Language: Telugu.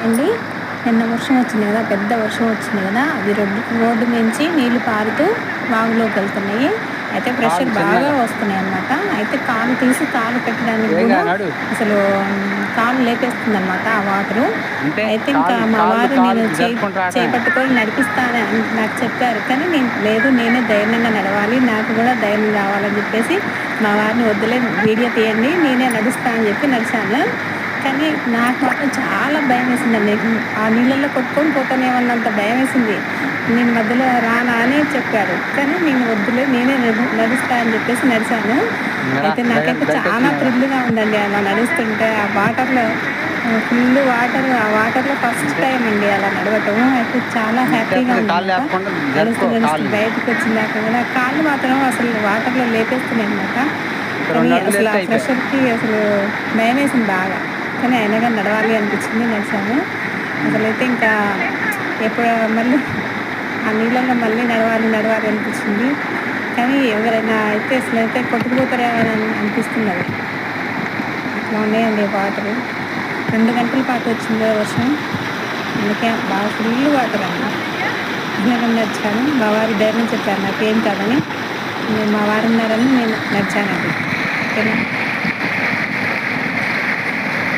అండి నిన్న వర్షం వచ్చింది కదా, పెద్ద వర్షం వచ్చింది కదా, అది రోడ్డు మించి నీళ్లు పారుతూ వాగులోకి వెళ్తున్నాయి. అయితే ప్రెషర్ బాగా వస్తున్నాయి అన్నమాట. అయితే కాలు తీసి కాలు పెట్టడానికి కూడా అసలు కాలు లేపేస్తుంది అనమాట ఆ వాటరు. అయితే ఇంకా మా వారు నేను చేపట్టుకొని నడిపిస్తానని నాకు చెప్పారు, కానీ నేను లేదు, నేనే ధైర్యంగా నడవాలి, నాకు కూడా ధైర్యం రావాలని చెప్పేసి మా వారిని వద్దులే, వీడియో తీయండి, నేనే నడుస్తా అని చెప్పి నడిచాను. కానీ నాకు మాత్రం చాలా భయం వేసిందండి. ఆ నీళ్ళల్లో కొట్టుకొని పోతానేమన్నంత భయం వేసింది. నేను మధ్యలో రానా అని చెప్పాడు, కానీ నేను వద్దులే, నేనే నడుస్తా అని చెప్పేసి నడిచాను. అయితే నాకైతే చాలా థ్రిల్గా ఉందండి అలా నడుస్తుంటే. ఆ వాటర్లో ఫుల్ వాటర్, ఆ వాటర్లో ఫస్ట్ టైం అండి అలా నడవటం. అయితే చాలా హ్యాపీగా ఉంది. నడుస్తూ బయటకు వచ్చిందాక కూడా కాళ్ళు మాత్రం అసలు వాటర్లో లేపేస్తున్నాయి అనమాట. కానీ అసలు ఆ ప్రెషర్కి అసలు భయం వేసింది బాగా. కానీ అయినా కానీ నడవాలి అనిపించింది, నడిచాను. అసలైతే ఇంకా ఎప్పుడు మళ్ళీ ఆ నీళ్ళల్లో మళ్ళీ నడవాలి అనిపించింది. కానీ ఎవరైనా అయితే అసలైతే కొట్టుకుపోతారేమో అని అనిపిస్తున్నది. అట్లా ఉన్నాయండి వాటరు. 2 గంటల పాటు వచ్చింది వర్షం, అందుకే బాగా ఫుల్ వాటర్ అండి. అయినా నడిచాను. మా వారు ధైర్యం చెప్పారు నాకేం కాదని. మా వారు ఉన్నారని నేను నడిచానండి. ఓకేనా.